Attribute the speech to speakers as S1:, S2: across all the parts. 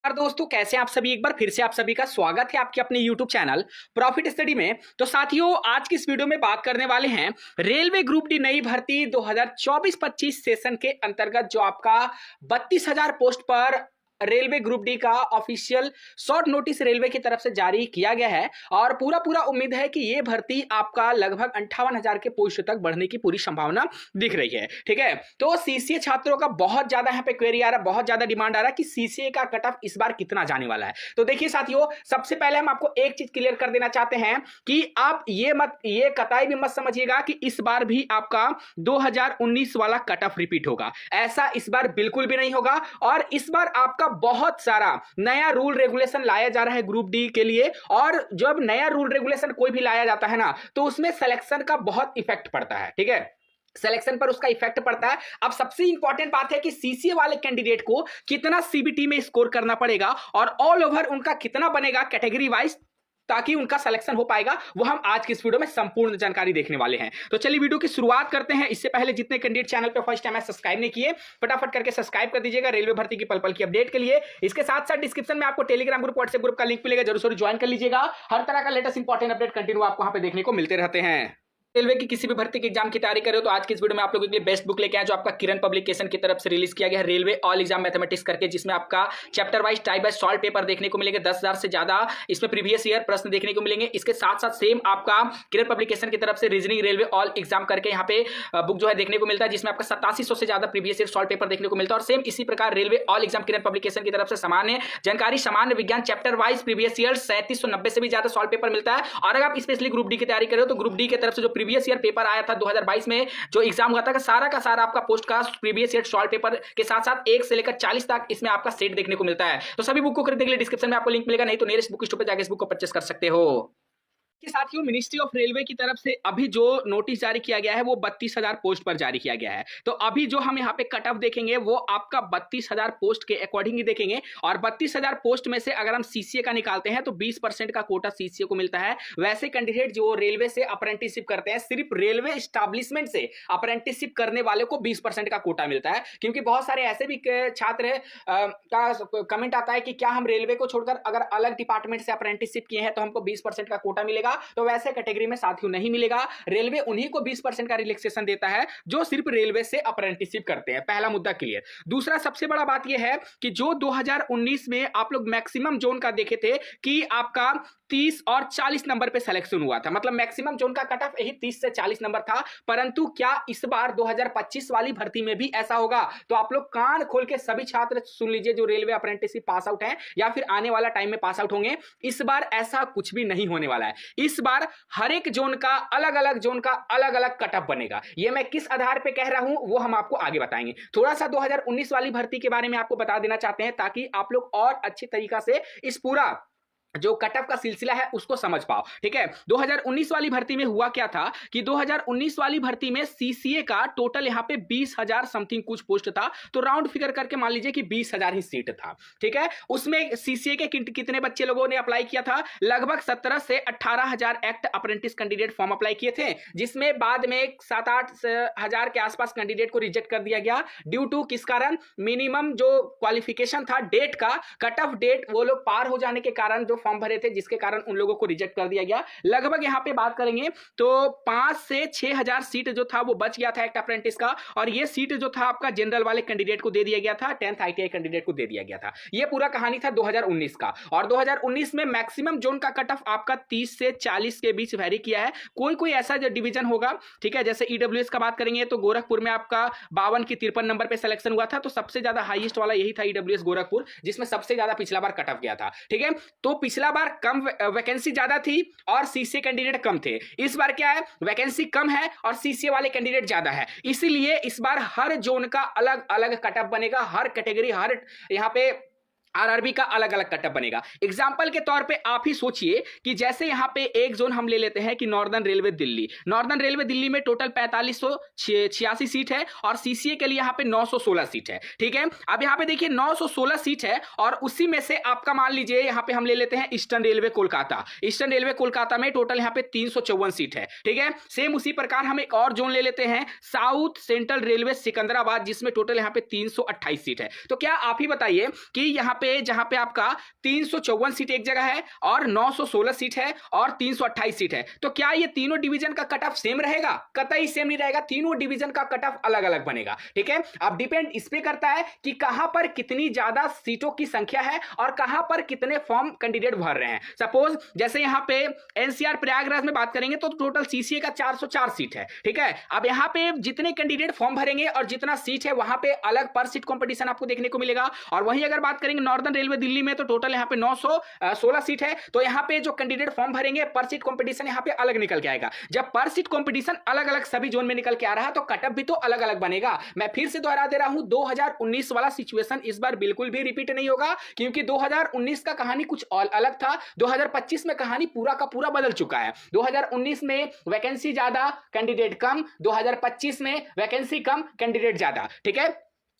S1: और दोस्तों कैसे हैं आप सभी। एक बार फिर से आप सभी का स्वागत है आपके अपने YouTube चैनल प्रॉफिट स्टडी में। तो साथियों आज की इस वीडियो में बात करने वाले हैं रेलवे ग्रुप डी नई भर्ती 2024-25 सेशन के अंतर्गत जो आपका 32,000 पोस्ट पर रेलवे ग्रुप डी का ऑफिशियल शॉर्ट नोटिस रेलवे की तरफ से जारी किया गया है और पूरा उम्मीद है कि ये भर्ती आपका लगभग 58,000 के पोस्ट तक बढ़ने की पूरी संभावना दिख रही है। ठीक है, तो सीसीए छात्रों का बहुत ज्यादा यहाँ पे क्वेरी आ रहा है, बहुत ज्यादा डिमांड आ रहा है कि सीसीए का कट ऑफ इस बार कितना जाने वाला है। तो देखिए साथियों, सबसे पहले हम आपको एक चीज क्लियर कर देना चाहते हैं कि आप ये कतई भी मत समझिएगा कि इस बार भी आपका 2019 वाला कट ऑफ रिपीट होगा। ऐसा इस बार बिल्कुल भी नहीं होगा और इस बार आपका बहुत सारा नया रूल रेगुलेशन लाया जा रहा है ग्रुप डी के लिए। और जब नया रूल रेगुलेशन कोई भी लाया जाता है ना, तो उसमें सिलेक्शन का बहुत इफेक्ट पड़ता है। ठीक है, सिलेक्शन पर उसका इफेक्ट पड़ता है। अब सबसे इंपॉर्टेंट बात है कि सीसीए वाले कैंडिडेट को कितना सीबीटी में स्कोर करना पड़ेगा और ऑल ओवर उनका कितना बनेगा कैटेगरी वाइज, ताकि उनका सिलेक्शन हो पाएगा, वो हम आज की इस वीडियो में संपूर्ण जानकारी देखने वाले हैं। तो चलिए वीडियो की शुरुआत करते हैं। इससे पहले जितने कैंडिडेट चैनल पे फर्स्ट टाइम है सब्सक्राइब नहीं किए, फटाफट करके सब्सक्राइब कर दीजिएगा रेलवे भर्ती की पल पल की अपडेट के लिए। इसके साथ साथ डिस्क्रिप्शन में आपको टेलीग्राम ग्रुप, व्हाट्सएप ग्रुप का लिंक मिलेगा, जरूर ज्वाइन कर लीजिएगा। हर तरह का लेटेस्ट इंपॉर्टेंट अपडेट कंटिन्यू आपको वहां पे देखने को मिलते रहते हैं। रेलवे की किसी भी भर्ती के एग्जाम की तैयारी कर रहे हो तो आज की इस वीडियो में आप लोगों के लिए बेस्ट बुक लेके आए जो आपका किरण पब्लिकेशन की तरफ से रिलीज किया गया है, रेलवे ऑल एग्जाम मैथमेटिक्स करके, जिसमें आपका chapter wise type wise solve paper देखने को मिलेंगे। 10,000 से ज्यादा इसमें प्रीवियस ईयर प्रश्न देखने को मिलेंगे। इसके साथ साथ सेम आपका किरण पब्लिकेशन की तरफ से रीजनिंग रेलवे ऑल एग्जाम करके यहाँ पे बुक जो है देखने को मिलता है, जिसमें आपका 8700 से ज्यादा प्रीवियस ईयर सॉल्व पेपर देखने को मिलता है। और सेम इसी प्रकार रेलवे ऑल एग्जाम किरण पब्लिकेशन की तरफ से सामान्य जानकारी, सामान्य विज्ञान चैप्टर वाइज प्रीवियस ईयर 3790 से भी ज्यादा सॉल्व पेपर मिलता है। और अगर आप स्पेशली ग्रुप डी की तैयारी कर रहे हो तो ग्रुप डी की तरफ से जो प्रीवियस ईयर पेपर आया था 2022 में जो एग्जाम हुआ था, सारा का सारा आपका पोस्ट का प्रीवियस ईयर सॉल्व पेपर के साथ साथ 1 से लेकर 40 तक इसमें आपका सेट देखने को मिलता है। तो सभी बुक को खरीदने के लिए डिस्क्रिप्शन में आपको लिंक मिलेगा, नहीं तो नियरेस्ट बुक स्टोर पे जाकर इस बुक को परचेस कर सकते हो। कि साथियों मिनिस्ट्री ऑफ रेलवे की तरफ से अभी जो नोटिस जारी किया गया है वो 32,000 पोस्ट पर जारी किया गया है। तो अभी जो हम यहाँ पे कट ऑफ देखेंगे वो आपका 32,000 पोस्ट के अकॉर्डिंग ही देखेंगे। और 32,000 पोस्ट में से अगर हम सीसीए का निकालते हैं तो 20% का कोटा सीसीए को मिलता है। वैसे कैंडिडेट जो रेलवे से अप्रेंटिसशिप करते हैं, सिर्फ रेलवे स्टैब्लिशमेंट से अप्रेंटिसशिप करने वाले को 20% का कोटा मिलता है। क्योंकि बहुत सारे ऐसे भी छात्र का कमेंट आता है कि क्या हम रेलवे को छोड़कर अगर अलग डिपार्टमेंट से अप्रेंटिसशिप किए हैं तो हमको 20% का कोटा मिलेगा। तो वैसे कैटेगरी में साथियों नहीं मिलेगा। रेलवे उन्हीं को 20% का रिलैक्सेशन देता है जो सिर्फ रेलवे से अप्रेंटिसशिप करते हैं। पहला मुद्दा क्लियर। दूसरा सबसे बड़ा बात यह है कि जो 2019 में आप लोग मैक्सिमम जोन का देखे थे कि आपका 30 और 40 नंबर पे सिलेक्शन हुआ था, मतलब मैक्सिमम जोन का कट ऑफ यही 30 से 40 नंबर था। परंतु क्या इस बार 2025 वाली भर्ती में भी ऐसा होगा? तो आप लोग कान खोल के सभी छात्र सुन लीजिए जो रेलवे अप्रेंटिसशिप पास आउट हैं या फिर आने वाला टाइम में पास आउट होंगे, इस बार ऐसा कुछ भी नहीं होने वाला है। इस बार हर एक जोन का अलग अलग कट ऑफ बनेगा। ये मैं किस आधार पे कह रहा हूं वो हम आपको आगे बताएंगे। थोड़ा सा 2019 वाली भर्ती के बारे में आपको बता देना चाहते हैं ताकि आप लोग और अच्छी तरीका से इस पूरा जो कट ऑफ का सिलसिला है उसको समझ पाओ। ठीक है, 2019 वाली भर्ती में हुआ क्या था कि 2019 वाली भर्ती में सीसीए का टोटल यहां पे 20,000 समथिंग कुछ पोस्ट था। तो राउंड फिगर करके मान लीजिए कि 20,000 ही सीट था। ठीक है, उसमें सीसीए के कितने बच्चे लोगों ने अप्लाई किया था? लगभग 17 से 18,000 act apprentice candidate form apply किए थे, जिसमें बाद में 7-8 हजार के आसपास कैंडिडेट को रिजेक्ट कर दिया गया। ड्यू टू किस कारण? मिनिमम जो क्वालिफिकेशन था डेट का, कट ऑफ डेट वो लोग पार हो जाने के कारण जो फॉर्म भरे थे, जिसके कारण उन लोगों को रिजेक्ट कर दिया गया। लगभग यहां पे बात करेंगे तो 5 से 6,000 सीट जो था वो बच गया था एक्ट अप्रेंटिस का। और ये सीट जो था आपका जनरल वाले कैंडिडेट को दे दिया गया था, 10th आईटीआई कैंडिडेट को दे दिया गया था। ये पूरा कहानी था 2019 का। और 2019 में मैक्सिमम जोन का कट ऑफ आपका 30 से 40 के बीच वेरी किया है। कोई कोई ऐसा जो डिवीजन होगा, ठीक है, जैसे ईडब्ल्यूएस का बात करेंगे तो गोरखपुर में आपका 52 की 53 नंबर पे सिलेक्शन हुआ था। तो सबसे ज्यादा हाईएस्ट वाला यही था ईडब्ल्यूएस गोरखपुर, जिसमें सबसे ज्यादा पिछला बार कट ऑफ गया था। ठीक है, तो पिछला बार कम वैकेंसी ज्यादा थी और सीसीए कैंडिडेट कम थे। इस बार क्या है, वैकेंसी कम है और सीसीए वाले कैंडिडेट ज्यादा है। इसीलिए इस बार हर जोन का अलग अलग कट ऑफ बनेगा, हर कैटेगरी, हर यहां पे आरआरबी का अलग अलग कटअप बनेगा। एग्जाम्पल के तौर पे आप ही सोचिए कि जैसे यहां पे एक जोन हम ले लेते हैं कि northern railway Delhi. Northern railway Delhi में टोटल 4586 सीट है और सीसीए के लिए यहां पे 916 सीट है। ठीक है, अब यहां पे देखिए 916 सीट है और उसी में से आपका मान लीजिए यहां पे हम ले लेते हैं eastern railway Kolkata. Eastern railway Kolkata में टोटल यहां पे 354 सीट है। ठीक है, सेम उसी प्रकार हम एक और जोन ले लेते हैं साउथ सेंट्रल रेलवे सिकंदराबाद, जिसमें टोटल यहां पे 328 सीट है। तो क्या आप ही बताइए कि यहां पे जहां पे आपका 354 सीट एक जगह है और 916 सीट है और 328 सीट है, तो क्या ये तीनों डिवीजन का कट ऑफ सेम रहेगा? कतई सेम नहीं रहेगा, तीनों डिवीजन का कट ऑफ अलग अलग बनेगा। ठीक है, अब डिपेंड इस पे करता है कि कहां पर कितनी ज्यादा सीटों की संख्या है और कहां पर कितने फॉर्म कैंडिडेट भर रहे हैं। सपोज जैसे यहां पे एनसीआर प्रयागराज में बात करेंगे तो टोटल सीसीए का 404 सीट है। ठीक है, अब यहां पे जितने कैंडिडेट फॉर्म भरेंगे और जितना सीट है वहां पे अलग पर सीट कंपटीशन आपको देखने को मिलेगा। और वहीं अगर बात करेंगे नॉर्दर्न रेलवे दिल्ली में तो टोटल यहां पे 916 सीट है, तो यहां पे जो कैंडिडेट फॉर्म भरेंगे पर सीट कंपटीशन यहां पे अलग निकल के आएगा। जब पर सीट कंपटीशन अलग अलग सभी जोन में निकल के आ रहा है तो कटअप भी तो अलग अलग बनेगा। मैं फिर से दोहरा दे रहा हूं, 2019 वाला सिचुएशन इस बार बिल्कुल भी रिपीट नहीं होगा, क्योंकि 2019 का कहानी कुछ और अलग था। 2025 में कहानी पूरा का पूरा बदल चुका है। 2019 में वैकेंसी ज्यादा कैंडिडेट कम, 2025 में वैकेंसी कम कैंडिडेट ज्यादा। ठीक है,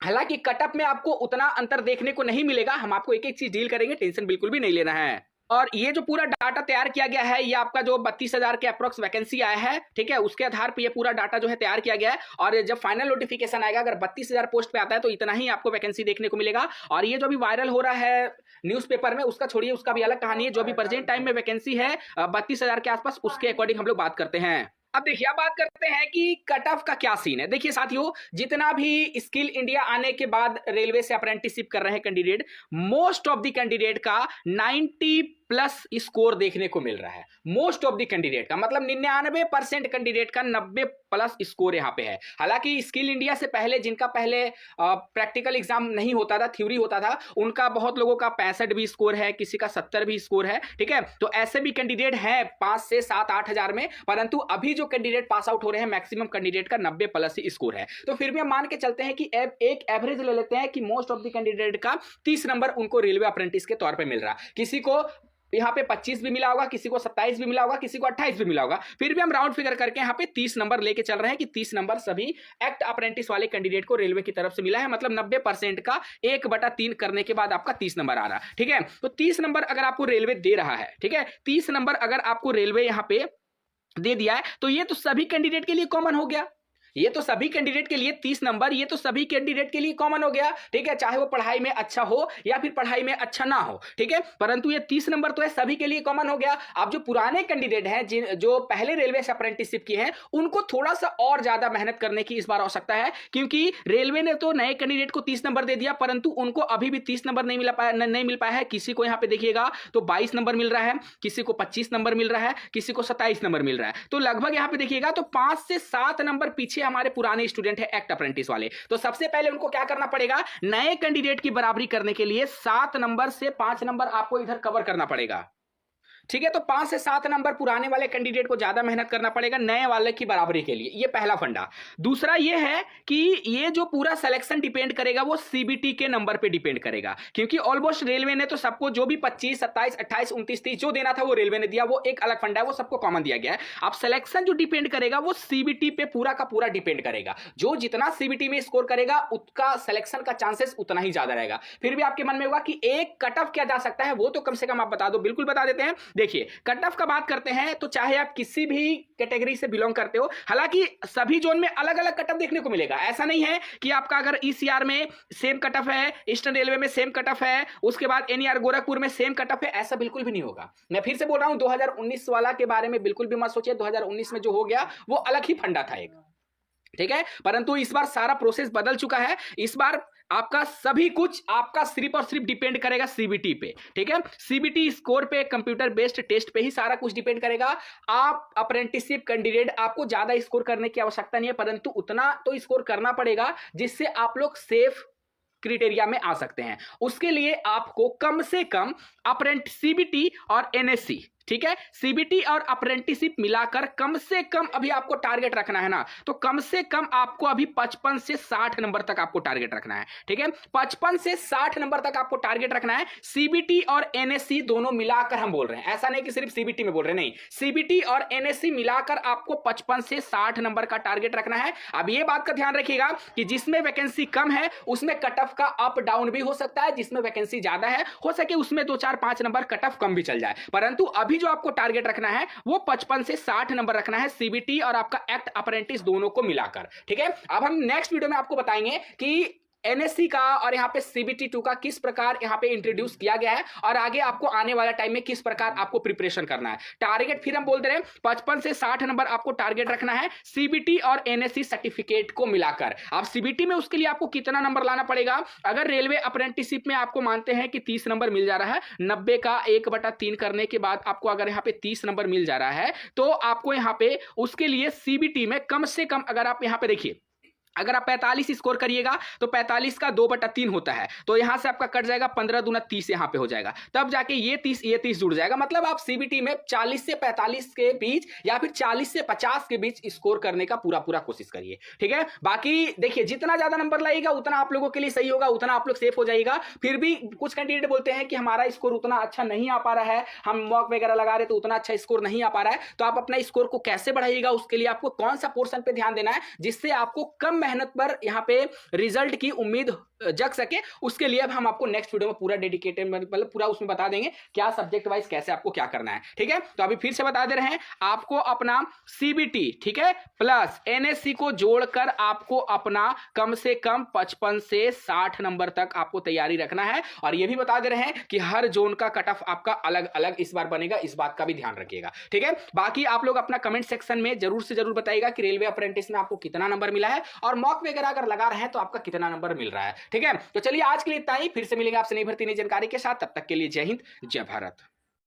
S1: हालांकि कटअप में आपको उतना अंतर देखने को नहीं मिलेगा, हम आपको एक एक चीज डील करेंगे, टेंशन बिल्कुल भी नहीं लेना है। और ये जो पूरा डाटा तैयार किया गया है, ये आपका जो 32,000 के अप्रोक्स वैकेंसी आया है, ठीक है, उसके आधार पे ये पूरा डाटा जो है तैयार किया गया है। और जब फाइनल नोटिफिकेशन आएगा, अगर 32,000 पोस्ट पे आता है तो इतना ही आपको वैकेंसी देखने को मिलेगा। और ये जो भी वायरल हो रहा है न्यूज़पेपर में, उसका छोड़िए, उसका भी अलग कहानी है। जो भी प्रेजेंट टाइम में वैकेंसी है 32,000 के आसपास, उसके अकॉर्डिंग हम लोग बात करते हैं। अब देखिए, अब बात करते हैं कि कट ऑफ का क्या सीन है। देखिए साथियों, जितना भी स्किल इंडिया आने के बाद रेलवे से अप्रेंटिसशिप कर रहे हैं candidate, most of the candidate का 90 प्लस स्कोर देखने को मिल रहा है। मोस्ट ऑफ द कैंडिडेट का मतलब 99% कैंडिडेट का 90 प्लस स्कोर यहां पे है। हालांकि स्किल इंडिया से पहले जिनका पहले प्रैक्टिकल एग्जाम नहीं होता था, थ्योरी होता था, उनका बहुत लोगों का 65 भी स्कोर है, किसी का 70 भी स्कोर है। ठीक है, तो ऐसे भी कैंडिडेट हैं 5 से 7-8 हजार में, परंतु अभी जो कैंडिडेट पास आउट हो रहे हैं मैक्सिमम कैंडिडेट का 90 प्लस ही स्कोर है। तो फिर भी हम मान के चलते हैं कि एक एवरेज ले लेते हैं कि मोस्ट ऑफ द कैंडिडेट का 30 नंबर उनको रेलवे अप्रेंटिस के तौर पर मिल रहा है। किसी को यहाँ पे 25 भी मिला होगा, किसी को 27 भी मिला होगा, किसी को 28 भी मिला होगा। फिर भी हम राउंड फिगर करके यहाँ पे 30 नंबर लेके चल रहे हैं कि 30 नंबर सभी एक्ट अप्रेंटिस वाले कैंडिडेट को रेलवे की तरफ से मिला है। मतलब 90% का 1/3 करने के बाद आपका 30 नंबर आ रहा है। ठीक है, तो 30 नंबर अगर आपको रेलवे दे रहा है, ठीक है, 30 नंबर अगर आपको रेलवे यहाँ पे दे दिया है, तो ये तो सभी कैंडिडेट के लिए कॉमन हो गया। ये तो सभी कैंडिडेट के लिए 30 नंबर, ये तो सभी कैंडिडेट के लिए कॉमन हो गया। ठीक है, चाहे वो पढ़ाई में अच्छा हो या फिर पढ़ाई में अच्छा ना हो। ठीक है, परंतु ये 30 नंबर तो है, सभी के लिए कॉमन हो गया। अब जो पुराने कैंडिडेट हैं, जो पहले रेलवे से अप्रेंटिसशिप किए हैं, उनको थोड़ा सा और ज्यादा मेहनत करने की इस बार आवश्यकता है, क्योंकि रेलवे ने तो नए कैंडिडेट को 30 नंबर दे दिया, परंतु उनको अभी भी 30 नंबर नहीं मिल पाया है। किसी को यहाँ पे देखिएगा तो 22 नंबर मिल रहा है, किसी को 25 नंबर मिल रहा है, किसी को 27 नंबर मिल रहा है। तो लगभग यहाँ पे देखिएगा तो 5 से 7 नंबर पीछे हमारे पुराने स्टूडेंट है एक्ट अप्रेंटिस वाले। तो सबसे पहले उनको क्या करना पड़ेगा, नए कैंडिडेट की बराबरी करने के लिए 7 नंबर से 5 नंबर आपको इधर कवर करना पड़ेगा। ठीक है, तो 5 से 7 नंबर पुराने वाले कैंडिडेट को ज्यादा मेहनत करना पड़ेगा नए वाले की बराबरी के लिए। ये पहला फंडा। दूसरा ये है कि ये जो पूरा सिलेक्शन डिपेंड करेगा वो सीबीटी के नंबर पे डिपेंड करेगा, क्योंकि ऑलमोस्ट रेलवे ने तो सबको जो भी 25, 27, 28, 29, 30 जो देना था वो रेलवे ने दिया, वो एक अलग फंडा है, वो सबको कॉमन दिया गया है। अब सिलेक्शन जो डिपेंड करेगा वो सीबीटी पे पूरा का पूरा डिपेंड करेगा। जो जितना सीबीटी में स्कोर करेगा उसका सिलेक्शन का चांसेस उतना ही ज्यादा रहेगा। फिर भी आपके मन में होगा कि एक कट ऑफ क्या जा सकता है, वो तो कम से कम आप बता दो। बिल्कुल बता देते हैं। देखिए, कट ऑफ का बात करते हैं तो चाहे आप किसी भी कैटेगरी से बिलोंग करते हो, हालांकि सभी जोन में अलग अलग कट ऑफ देखने को मिलेगा। ऐसा नहीं है कि आपका अगर ईसीआर में सेम कट ऑफ है, ईस्टर्न रेलवे में सेम कट ऑफ है, उसके बाद एनईआर गोरखपुर में सेम कट ऑफ है, ऐसा बिल्कुल भी नहीं होगा। मैं फिर से बोल रहा हूं, 2019 वाला के बारे में बिल्कुल भी मत सोचिए। 2019 में जो हो गया वो अलग ही फंडा था एक। ठीक है, परंतु इस बार सारा प्रोसेस बदल चुका है। इस बार आपका सभी कुछ आपका सिर्फ और सिर्फ डिपेंड करेगा सीबीटी पे। ठीक है, सीबीटी स्कोर पे, कंप्यूटर बेस्ड टेस्ट पे ही सारा कुछ डिपेंड करेगा। आप अप्रेंटिसशिप कैंडिडेट, आपको ज्यादा स्कोर करने की आवश्यकता नहीं है, परंतु उतना तो स्कोर करना पड़ेगा जिससे आप लोग सेफ क्राइटेरिया में आ सकते हैं। उसके लिए आपको कम से कम सीबीटी और एनएससी, ठीक है, सीबीटी और अप्रेंटिसशिप मिलाकर कम से कम अभी आपको टारगेट रखना है ना, तो कम से कम आपको अभी 55 से 60 नंबर तक आपको टारगेट रखना है। ठीक है, 55 से 60 नंबर तक आपको टारगेट रखना है। सीबीटी और एनएससी दोनों मिलाकर हम बोल रहे हैं, ऐसा नहीं कि सिर्फ सीबीटी में बोल रहे हैं, नहीं, सीबीटी और एनएससी मिलाकर आपको 55 से 60 नंबर का टारगेट रखना है। अब ये बात का ध्यान रखिएगा कि जिसमें वैकेंसी कम है उसमें कट ऑफ का अप डाउन भी हो सकता है, जिसमें वैकेंसी ज्यादा है हो सके उसमें 2, 4, 5 नंबर कट ऑफ कम भी चल जाए, परंतु अभी जो आपको टारगेट रखना है वो 55 से 60 नंबर रखना है, सीबीटी और आपका एक्ट अप्रेंटिस दोनों को मिलाकर। ठीक है, अब हम नेक्स्ट वीडियो में आपको बताएंगे कि एनएससी का और यहाँ पे सीबीटी 2 का किस प्रकार यहाँ पे इंट्रोड्यूस किया गया है और आगे आपको आने वाला टाइम में किस प्रकार आपको प्रिपरेशन करना है। टारगेट फिर हम बोल दे रहे हैं 55 से 60 नंबर आपको टारगेट रखना है सीबीटी और एनएससी सर्टिफिकेट को मिलाकर। अब सीबीटी में उसके लिए आपको कितना नंबर लाना पड़ेगा? अगर रेलवे अप्रेंटिसशिप में आपको मानते हैं कि 30 नंबर मिल जा रहा है, 90 का 1/3 करने के बाद आपको अगर यहाँ पे 30 नंबर मिल जा रहा है, तो आपको यहाँ पे उसके लिए सीबीटी में कम से कम, अगर आप यहाँ पे देखिए, अगर आप 45 स्कोर करिएगा तो 45 का 2/3 होता है, तो यहां से आपका कट जाएगा 15 दूना 30 यहां पे हो जाएगा, तब जाके ये 30 जुड़ जाएगा। मतलब आप सीबीटी में 40 से 45 के बीच या फिर 40 से 50 के बीच स्कोर करने का पूरा कोशिश करिए, ठीक है। बाकी देखिए, जितना ज्यादा नंबर लाएगा उतना आप लोगों के लिए सही होगा, उतना आप लोग सेफ हो जाएगा। फिर भी कुछ कैंडिडेट बोलते हैं कि हमारा स्कोर उतना अच्छा नहीं आ पा रहा है, हम मॉक वगैरह लगा रहे तो उतना अच्छा स्कोर नहीं आ पा रहा है, तो आप अपना स्कोर को कैसे बढ़ाइएगा, उसके लिए आपको कौन सा पोर्शन पे ध्यान देना है जिससे आपको कम मेहनत पर यहां पे रिजल्ट की उम्मीद जग सके, उसके लिए अब हम आपको नेक्स्ट वीडियो में पूरा डेडिकेटेड, मतलब पूरा उसमें बता देंगे क्या सब्जेक्ट वाइज कैसे आपको क्या करना है, ठीक है। तो अभी फिर से बता दे रहे हैं, आपको अपना सीबीटी, ठीक है, प्लस एनएससी को जोड़कर आपको अपना कम से कम 55 से 60 नंबर तक आपको तैयारी रखना है। और यह भी बता दे रहे हैं कि हर जोन का कट ऑफ आपका अलग अलग इस बार बनेगा, इस बात का भी ध्यान रखिएगा, ठीक है। बाकी आप लोग अपना कमेंट सेक्शन में जरूर से जरूर बताइएगा कि रेलवे अप्रेंटिस में आपको कितना नंबर मिला है और मॉक वगैरह अगर लगा रहे हैं तो आपका कितना नंबर मिल रहा है, ठीक है। तो चलिए आज के लिए इतना ही, फिर से मिलेंगे आपसे नई भर्ती नई जानकारी के साथ, तब तक के लिए जय हिंद जय भारत।